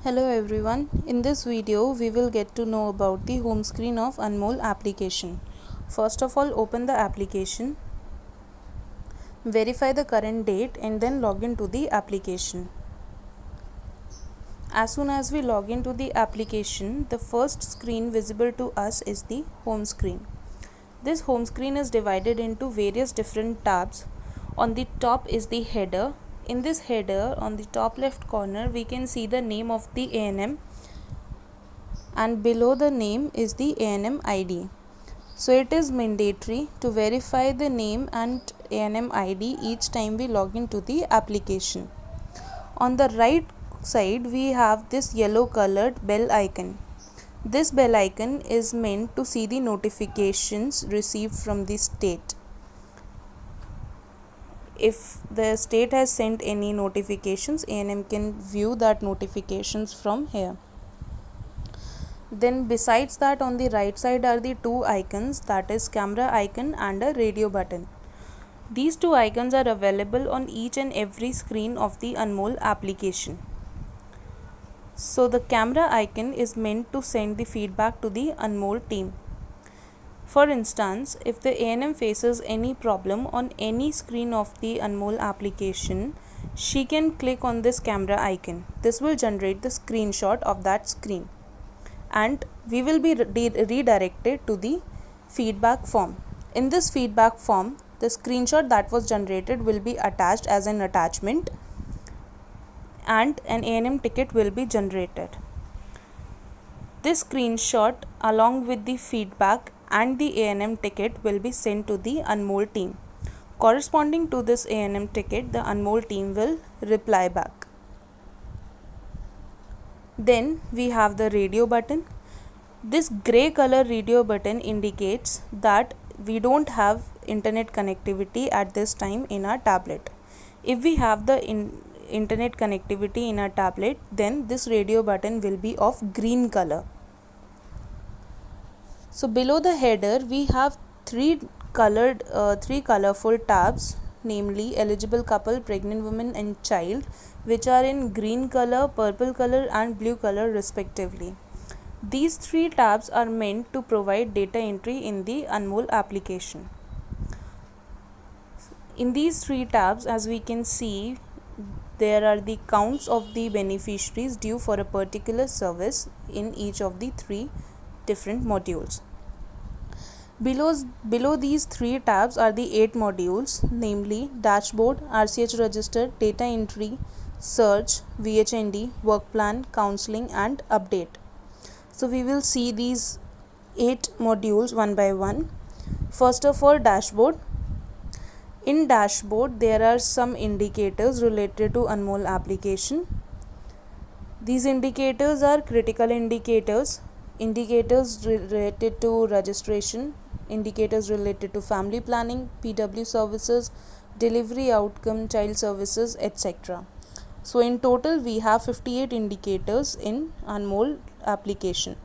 Hello everyone, in this video we will get to know about the home screen of Anmol application. First of all, open the application, verify the current date and then log into the application. As soon as we log into the application, the first screen visible to us is the home screen. This home screen is divided into various different tabs. On the top is the header. In this header, on the top left corner, we can see the name of the ANM, and below the name is the ANM ID. So it is mandatory to verify the name and ANM ID each time we log into the application. On the right side, we have this yellow colored bell icon. This bell icon is meant to see the notifications received from the state. If the state has sent any notifications, ANM can view that notifications from here. Then besides that, on the right side are the two icons, that is camera icon and a radio button. These two icons are available on each and every screen of the Anmol application. So the camera icon is meant to send the feedback to the Anmol team. For instance, if the ANM faces any problem on any screen of the Anmol application, she can click on this camera icon. This will generate the screenshot of that screen, and we will be redirected to the feedback form. In this feedback form, the screenshot that was generated will be attached as an attachment and an ANM ticket will be generated. This screenshot along with the feedback and the ANM ticket will be sent to the Anmol team. Corresponding to this ANM ticket, the Anmol team will reply back. Then we have the radio button. This grey color radio button indicates that we don't have internet connectivity at this time in our tablet. If we have the internet connectivity in our tablet, then this radio button will be of green color. So below the header, we have three colorful tabs, namely eligible couple, pregnant woman and child, which are in green color, purple color and blue color respectively. These three tabs are meant to provide data entry in the Anmol application. In these three tabs, as we can see, there are the counts of the beneficiaries due for a particular service in each of the three different modules. Below these three tabs are the 8 modules, namely dashboard, RCH register, data entry, search, VHND, work plan, counseling and update. So we will see these 8 modules one by one. First of all, dashboard. In dashboard, there are some indicators related to Anmol application. These indicators are critical indicators, indicators related to registration, indicators related to family planning, PW services, delivery outcome, child services, etc. So in total, we have 58 indicators in Anmol application.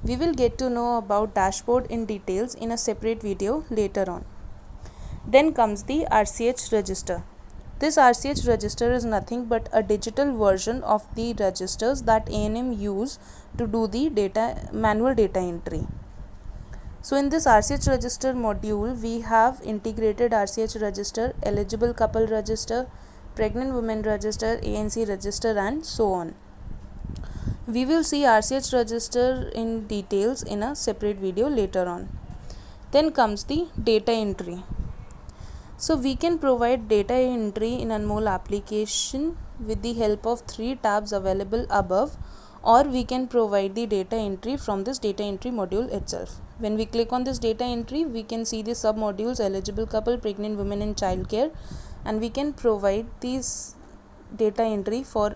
We will get to know about dashboard in details in a separate video later on. Then comes the RCH register. This RCH register is nothing but a digital version of the registers that ANM use to do the manual data entry. So in this RCH register module, we have integrated RCH register, eligible couple register, pregnant women register, ANC register and so on. We will see RCH register in details in a separate video later on. Then comes the data entry. So we can provide data entry in Anmol application with the help of 3 tabs available above, or we can provide the data entry from this data entry module itself. When we click on this data entry, we can see the sub modules eligible couple, pregnant women and child care, and we can provide these data entry for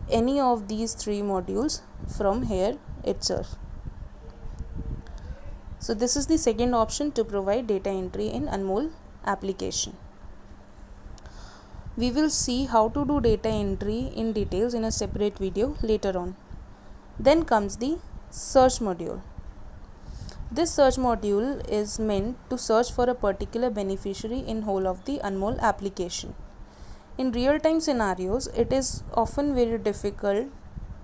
any of these 3 modules from here itself. So this is the second option to provide data entry in Anmol application. We will see how to do data entry in details in a separate video later on. Then comes the search module. This search module is meant to search for a particular beneficiary in whole of the Anmol application. In real-time scenarios, it is often very difficult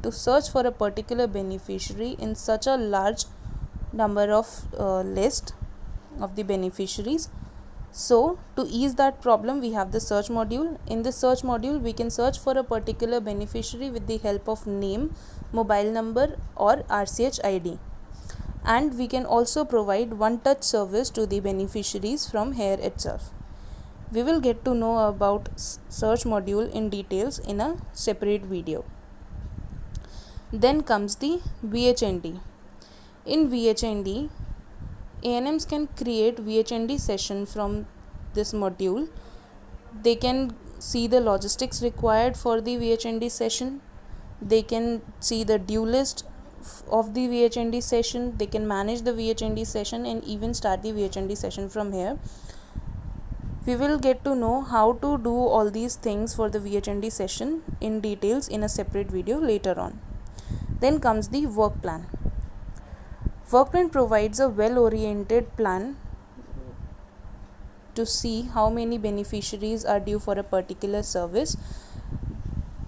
to search for a particular beneficiary in such a large number of list of the beneficiaries. So to ease that problem, we have the search module. In the search module, we can search for a particular beneficiary with the help of name, mobile number or RCH ID. And we can also provide one-touch service to the beneficiaries from here itself. We will get to know about search module in details in a separate video. Then comes the VHND. In VHND, ANMs can create VHND session from this module. They can see the logistics required for the VHND session. They can see the due list of the VHND session. They can manage the VHND session and even start the VHND session from here. We will get to know how to do all these things for the VHND session in details in a separate video later on. Then comes the work plan. Work plan provides a well-oriented plan to see how many beneficiaries are due for a particular service.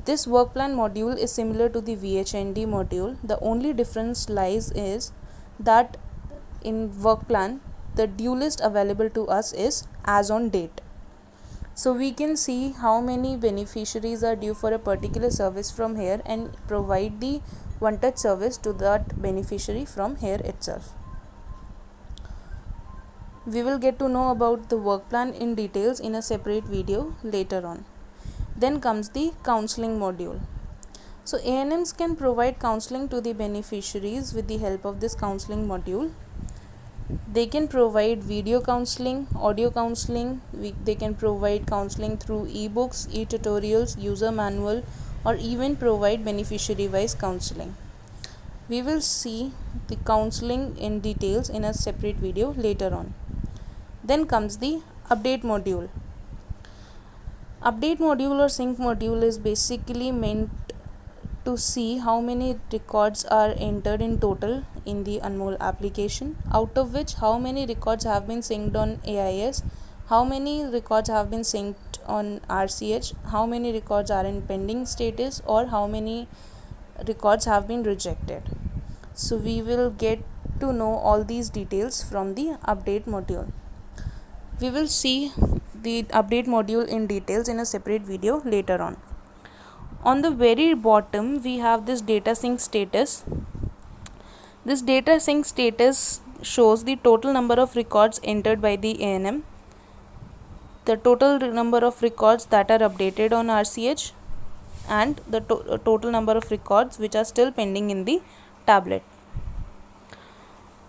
This work plan module is similar to the VHND module. The only difference lies is that in work plan, the due list available to us is as on date. So we can see how many beneficiaries are due for a particular service from here and provide the one-touch service to that beneficiary from here itself. We will get to know about the work plan in details in a separate video later on. Then comes the counseling module. So ANMs can provide counseling to the beneficiaries with the help of this counseling module. They can provide video counseling, audio counseling, they can provide counseling through ebooks, e-tutorials, user manual, or even provide beneficiary wise counseling. We will see the counseling in details in a separate video later on. Then comes the update module. Update module or sync module is basically meant to see how many records are entered in total in the Anmol application, out of which how many records have been synced on AIS, how many records have been synced on RCH, how many records are in pending status, or how many records have been rejected. So we will get to know all these details from the update module. We will see the update module in details in a separate video later on. On the very bottom, we have this data sync status. This data sync status shows the total number of records entered by the ANM, the total number of records that are updated on RCH, and the total number of records which are still pending in the tablet.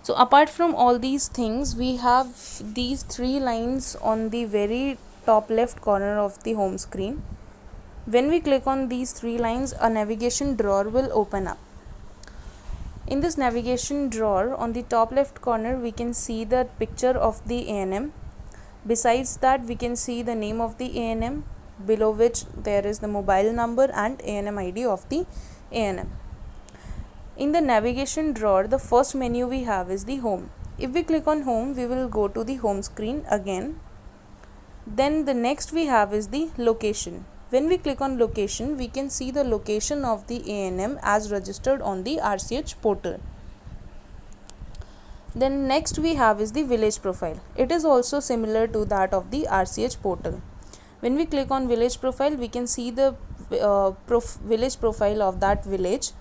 So apart from all these things, we have these three lines on the very top left corner of the home screen. When we click on these three lines, a navigation drawer will open up. In this navigation drawer, on the top left corner, we can see the picture of the ANM. Besides that, we can see the name of the ANM, below which there is the mobile number and ANM ID of the ANM. In the navigation drawer, the first menu we have is the home. If we click on home, we will go to the home screen again. Then the next we have is the location. When we click on location, we can see the location of the ANM as registered on the RCH portal. Then next we have is the village profile. It is also similar to that of the RCH portal. When we click on village profile, we can see the village profile of that village.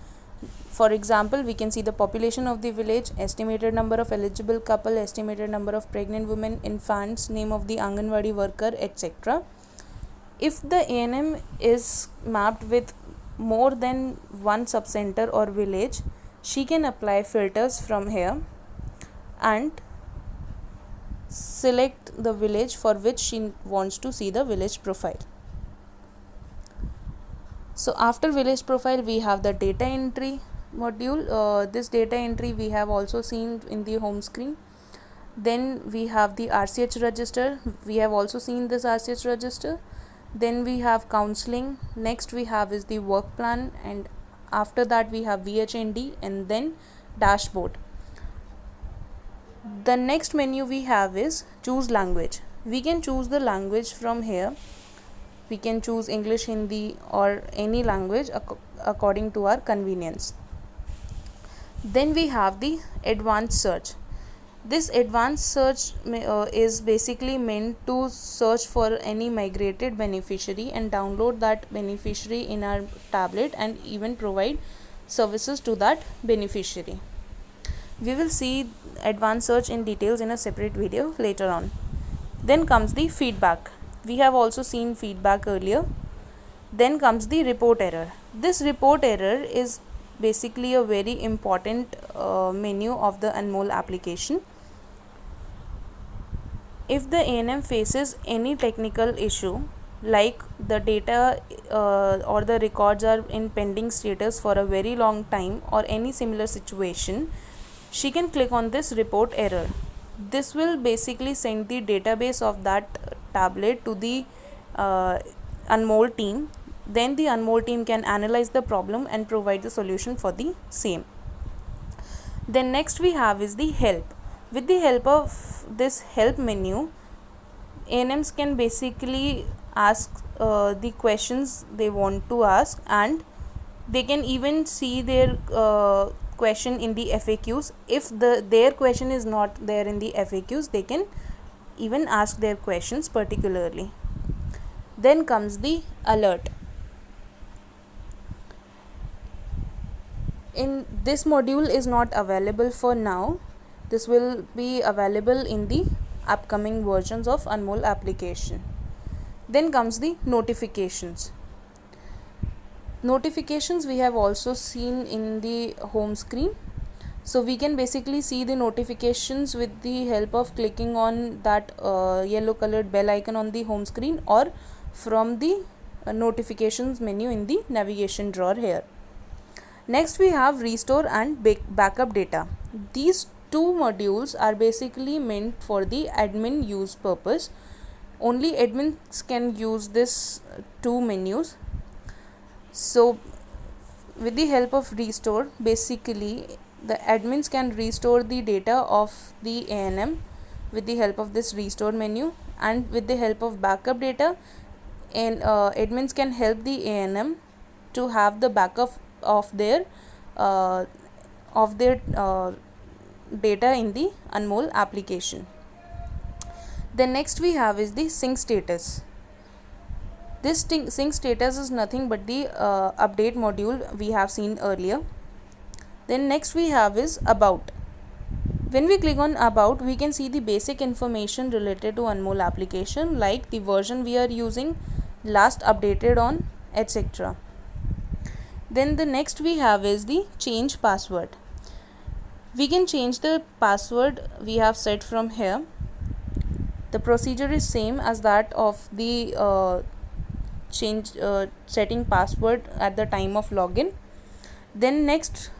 For example, we can see the population of the village, estimated number of eligible couple, estimated number of pregnant women, infants, name of the Anganwadi worker, etc. If the ANM is mapped with more than one subcenter or village, she can apply filters from here and select the village for which she wants to see the village profile. So after village profile, we have the data entry module. This data entry we have also seen in the home screen. Then we have the RCH register. We have also seen this RCH register. Then we have counseling. Next we have is the work plan, and after that we have VHND and then dashboard. The next menu we have is choose language. We can choose the language from here. We can choose English, Hindi or any language according to our convenience. Then we have the advanced search. This advanced search is basically meant to search for any migrated beneficiary and download that beneficiary in our tablet and even provide services to that beneficiary. We will see advanced search in details in a separate video later on. Then comes the feedback. We have also seen feedback earlier. Then comes the report error. This report error is basically a very important menu of the Anmol application. If the ANM faces any technical issue, like the data or the records are in pending status for a very long time or any similar situation, she can click on this report error. This will basically send the database of that tablet to the Anmol team. Then the Anmol team can analyze the problem and provide the solution for the same. Then next we have is the help. With the help of this help menu, ANMs can basically ask the questions they want to ask, and they can even see their question in the FAQs. If their question is not there in the FAQs, they can even ask their questions particularly. Then comes the alert. In this module is not available for now. This will be available in the upcoming versions of Anmol application. Then comes the notifications. Notifications we have also seen in the home screen. So we can basically see the notifications with the help of clicking on that yellow colored bell icon on the home screen, or from the notifications menu in the navigation drawer here. Next we have restore and backup data. These two modules are basically meant for the admin use purpose. Only admins can use this two menus. So with the help of restore, basically the admins can restore the data of the ANM with the help of this restore menu, and with the help of backup data, and admins can help the ANM to have the backup of their data in the Anmol application. Then next we have is the sync status. This sync status is nothing but the update module we have seen earlier. Then next we have is about. When we click on about, we can see the basic information related to Anmol application, like the version we are using, last updated on, etc. Then the next we have is the change password. We can change the password we have set from here. The procedure is same as that of the setting password at the time of login. Then next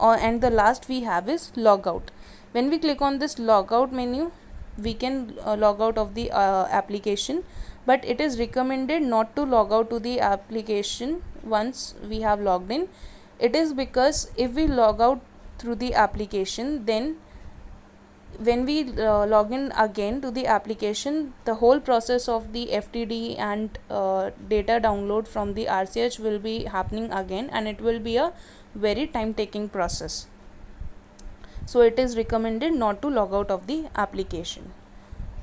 and the last we have is logout. When we click on this logout menu, we can log out of the application, but it is recommended not to log out to the application once we have logged in. It is because if we log out through the application, then when we log in again to the application, the whole process of the FTD and data download from the RCH will be happening again, and it will be a very time taking process. So it is recommended not to log out of the application.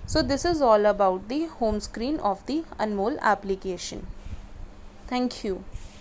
So this is all about the home screen of the Anmol application. Thank you.